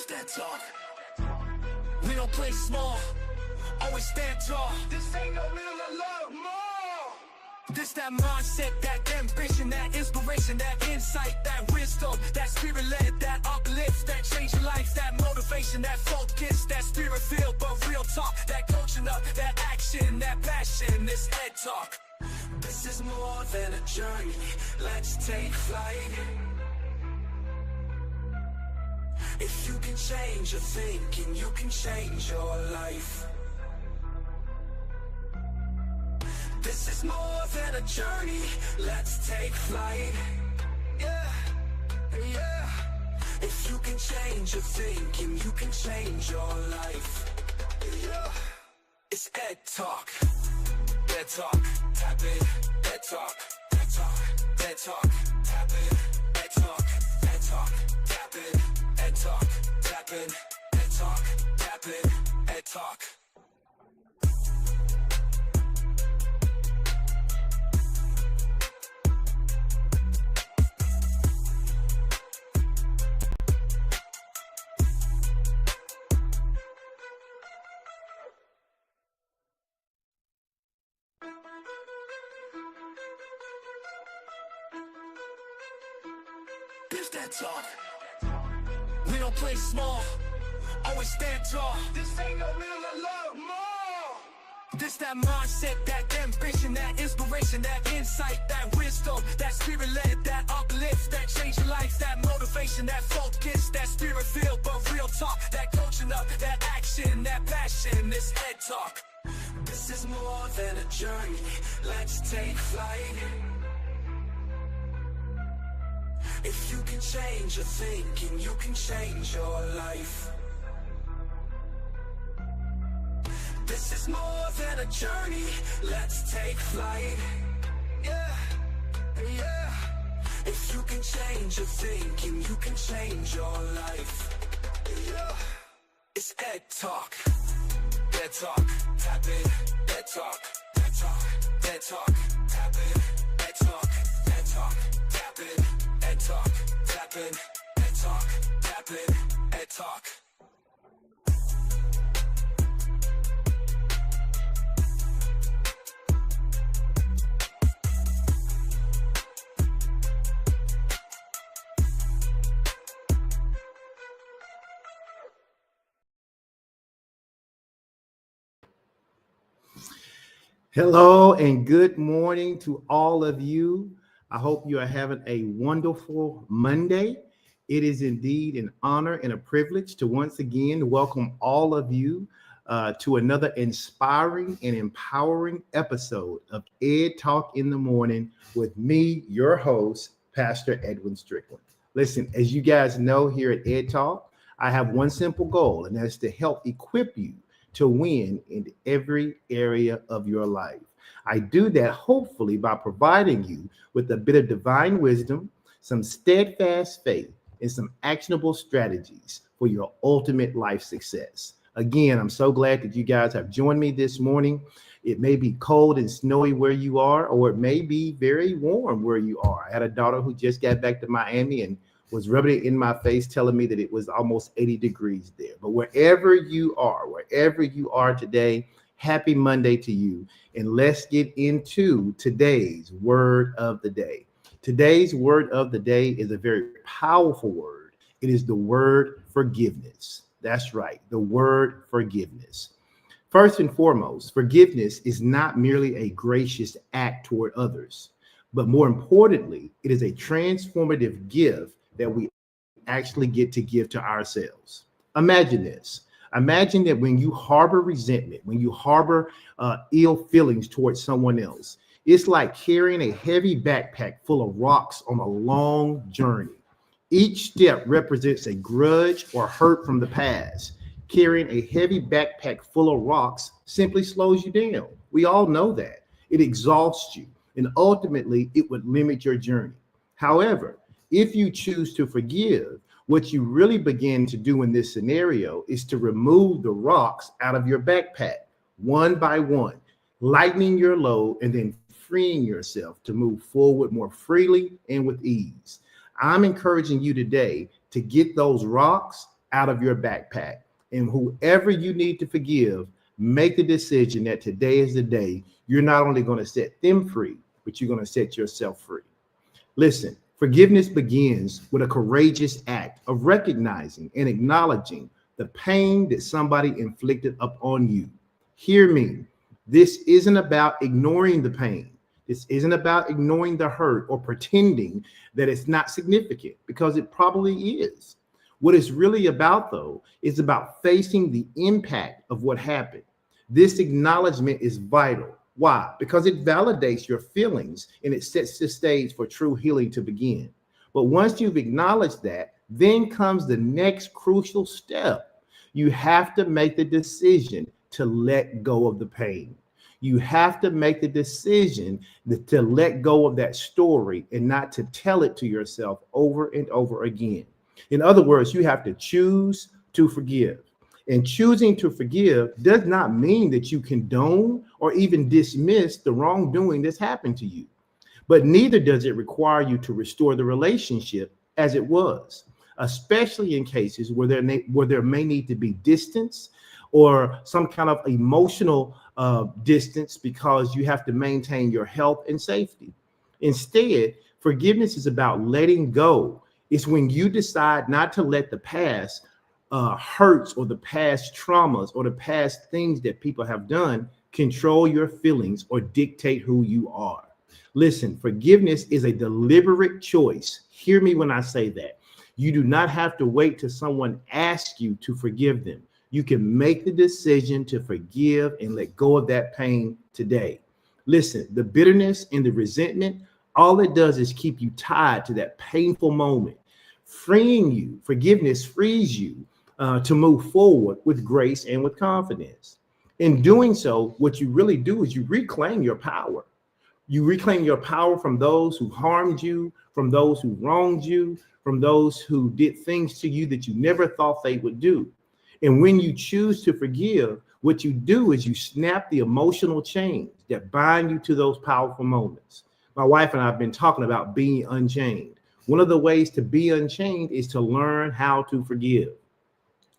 that talk. We don't play small, always stand tall. This ain't no middle of love, more. This that mindset, that ambition, that inspiration, that insight, that wisdom, that spirit-led, that uplifts, that change your life, that motivation, that focus, that spirit-filled but real talk, that coaching up, that action, that passion, this EdTalk. This is more than a journey, let's take flight. If you can change your thinking, you can change your life. This is more than a journey, let's take flight. Yeah, yeah. If you can change your thinking, you can change your life. Yeah. It's EdTalk. EdTalk, tap in. EdTalk, EdTalk, EdTalk, tap in. EdTalk, EdTalk, tap in. EdTalk, tap in. EdTalk, tap in. EdTalk. This that talk. We don't play small, always stand tall. This ain't no middle of love, more. This that mindset, that ambition, that inspiration, that insight, that wisdom, that spirit-led, that uplifts, that change your life, that motivation, that focus, that spirit-filled but real talk, that coaching up, that action, that passion, this EdTalk. This is more than a journey, let's take flight. If you can change your thinking, you can change your life. This is more than a journey, let's take flight. Yeah, yeah. If you can change your thinking, you can change your life. Yeah. It's EdTalk. EdTalk, tap in. EdTalk, EdTalk, EdTalk, tap in. EdTalk, EdTalk, tap in. EdTalk, tap in. EdTalk, tap in. EdTalk. Hello and good morning to all of you. I hope you are having a wonderful Monday. It is indeed an honor and a privilege to once again welcome all of you to another inspiring and empowering episode of EdTalk in the Morning with me, your host, Pastor Edwin Strickland. Listen, as you guys know here at EdTalk, I have one simple goal, and that's to help equip you to win in every area of your life. I do that hopefully by providing you with a bit of divine wisdom, some steadfast faith, and some actionable strategies for your ultimate life success. Again, I'm so glad that you guys have joined me this morning. It may be cold and snowy where you are, or it may be very warm where you are. I had a daughter who just got back to Miami and was rubbing it in my face, telling me that it was almost 80 degrees there. But wherever you are today, happy Monday to you. And let's get into today's word of the day. Today's word of the day is a very powerful word. It is the word forgiveness. That's right, the word forgiveness. First and foremost, forgiveness is not merely a gracious act toward others, but more importantly, it is a transformative gift that we actually get to give to ourselves. Imagine this. Imagine that when you harbor resentment, when you harbor ill feelings towards someone else, it's like carrying a heavy backpack full of rocks on a long journey. Each step represents a grudge or hurt from the past. Carrying a heavy backpack full of rocks simply slows you down. We all know that. It exhausts you, and ultimately it would limit your journey. However, if you choose to forgive, what you really begin to do in this scenario is to remove the rocks out of your backpack one by one, lightening your load and then freeing yourself to move forward more freely and with ease. I'm encouraging you today to get those rocks out of your backpack. And whoever you need to forgive, make the decision that today is the day you're not only going to set them free, but you're going to set yourself free. Listen, forgiveness begins with a courageous act of recognizing and acknowledging the pain that somebody inflicted upon you. Hear me. This isn't about ignoring the pain. This isn't about ignoring the hurt or pretending that it's not significant, because it probably is. What it's really about, though, is about facing the impact of what happened. This acknowledgement is vital. Why? Because it validates your feelings and it sets the stage for true healing to begin. But once you've acknowledged that, then comes the next crucial step. You have to make the decision to let go of the pain. You have to make the decision to let go of that story and not to tell it to yourself over and over again. In other words, you have to choose to forgive. And choosing to forgive does not mean that you condone or even dismiss the wrongdoing that's happened to you. But neither does it require you to restore the relationship as it was, especially in cases where there may need to be distance or some kind of emotional distance because you have to maintain your health and safety. Instead, forgiveness is about letting go. It's when you decide not to let the past hurts or the past traumas or the past things that people have done control your feelings or dictate who you are. Listen, forgiveness is a deliberate choice. Hear me when I say that. You do not have to wait till someone asks you to forgive them. You can make the decision to forgive and let go of that pain today. Listen, the bitterness and the resentment, all it does is keep you tied to that painful moment. Freeing you, forgiveness frees you to move forward with grace and with confidence. In doing so, what you really do is you reclaim your power. You reclaim your power from those who harmed you, from those who wronged you, from those who did things to you that you never thought they would do. And when you choose to forgive, what you do is you snap the emotional chains that bind you to those powerful moments. My wife and I have been talking about being unchained. One of the ways to be unchained is to learn how to forgive.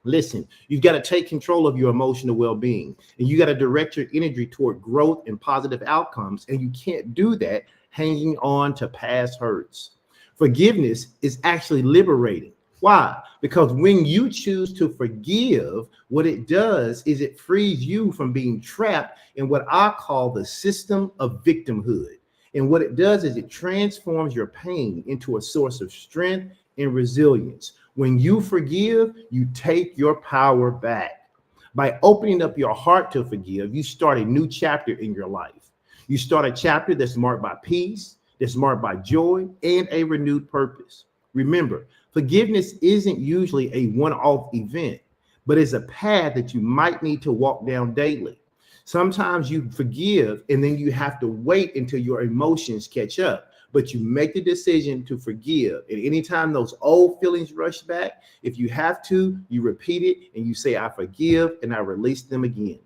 Listen, you've got to take control of your emotional well-being, and you got to direct your energy toward growth and positive outcomes. And you can't do that hanging on to past hurts. Forgiveness is actually liberating. Why? Because when you choose to forgive, what it does is it frees you from being trapped in what I call the system of victimhood. And what it does is it transforms your pain into a source of strength and resilience. When you forgive, you take your power back. By opening up your heart to forgive, you start a new chapter in your life. You start a chapter that's marked by peace, that's marked by joy, and a renewed purpose. Remember, forgiveness isn't usually a one-off event, but it's a path that you might need to walk down daily. Sometimes you forgive and then you have to wait until your emotions catch up, but you make the decision to forgive. And anytime those old feelings rush back, if you have to, you repeat it and you say, I forgive, and I release them again.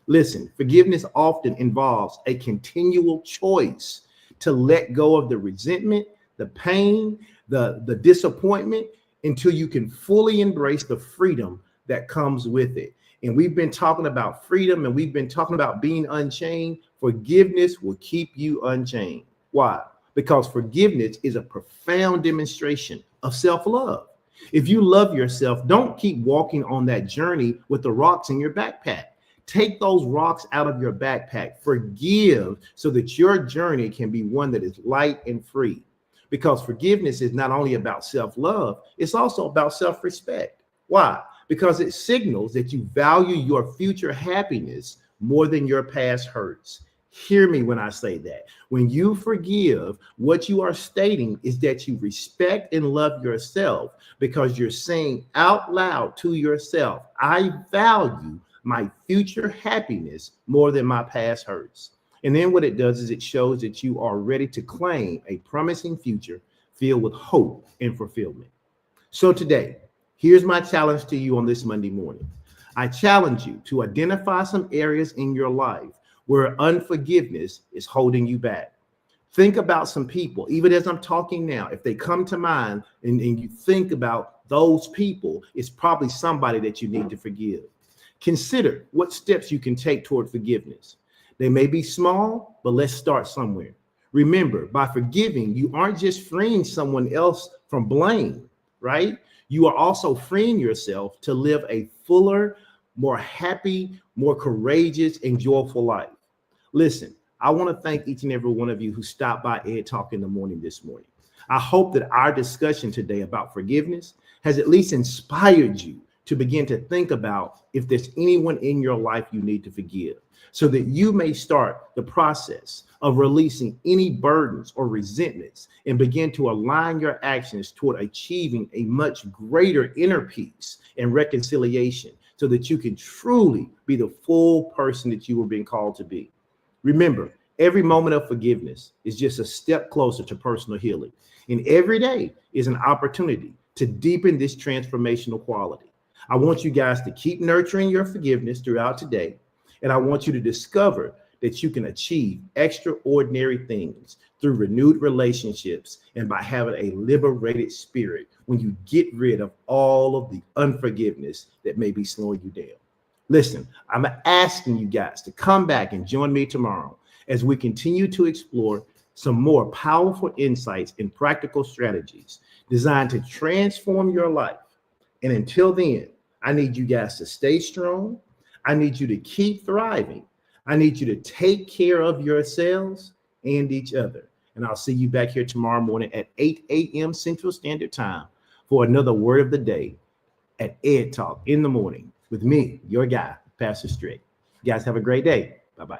Listen, forgiveness often involves a continual choice to let go of the resentment, the pain, the disappointment, until you can fully embrace the freedom that comes with it. And we've been talking about freedom, and we've been talking about being unchained. Forgiveness will keep you unchained. Why? Because forgiveness is a profound demonstration of self-love. If you love yourself, don't keep walking on that journey with the rocks in your backpack. Take those rocks out of your backpack. Forgive so that your journey can be one that is light and free. Because forgiveness is not only about self-love, it's also about self-respect. Why? Because it signals that you value your future happiness more than your past hurts. Hear me when I say that. When you forgive, what you are stating is that you respect and love yourself, because you're saying out loud to yourself, I value my future happiness more than my past hurts. And then what it does is it shows that you are ready to claim a promising future filled with hope and fulfillment. So today, here's my challenge to you on this Monday morning. I challenge you to identify some areas in your life where unforgiveness is holding you back. Think about some people, even as I'm talking now, if they come to mind and you think about those people, it's probably somebody that you need to forgive. Consider what steps you can take toward forgiveness. They may be small, but let's start somewhere. Remember, by forgiving, you aren't just freeing someone else from blame, right? You are also freeing yourself to live a fuller, more happy, more courageous, and joyful life. Listen, I want to thank each and every one of you who stopped by EdTalk in the morning this morning. I hope that our discussion today about forgiveness has at least inspired you to begin to think about if there's anyone in your life you need to forgive, so that you may start the process of releasing any burdens or resentments and begin to align your actions toward achieving a much greater inner peace and reconciliation, so that you can truly be the full person that you were being called to be. Remember, every moment of forgiveness is just a step closer to personal healing, and every day is an opportunity to deepen this transformational quality. I want you guys to keep nurturing your forgiveness throughout today, and I want you to discover that you can achieve extraordinary things through renewed relationships and by having a liberated spirit when you get rid of all of the unforgiveness that may be slowing you down. Listen, I'm asking you guys to come back and join me tomorrow as we continue to explore some more powerful insights and practical strategies designed to transform your life. And until then, I need you guys to stay strong. I need you to keep thriving. I need you to take care of yourselves and each other. And I'll see you back here tomorrow morning at 8 a.m. Central Standard Time for another word of the day at EdTalk in the morning with me, your guy, Pastor Strick. You guys have a great day. Bye-bye.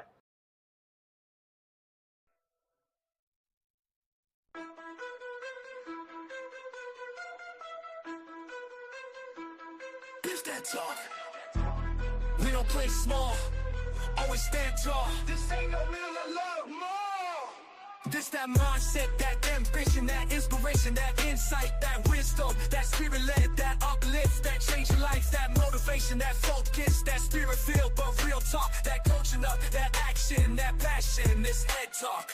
It's that talk. We don't play small. Always stand tall. This ain't no middle of love, more. This that mindset, that ambition, that inspiration, that insight, that wisdom, that spirit led, that uplift, that change your life, that motivation, that focus, that spirit filled, but real talk, that coaching up, that action, that passion. This EdTalk.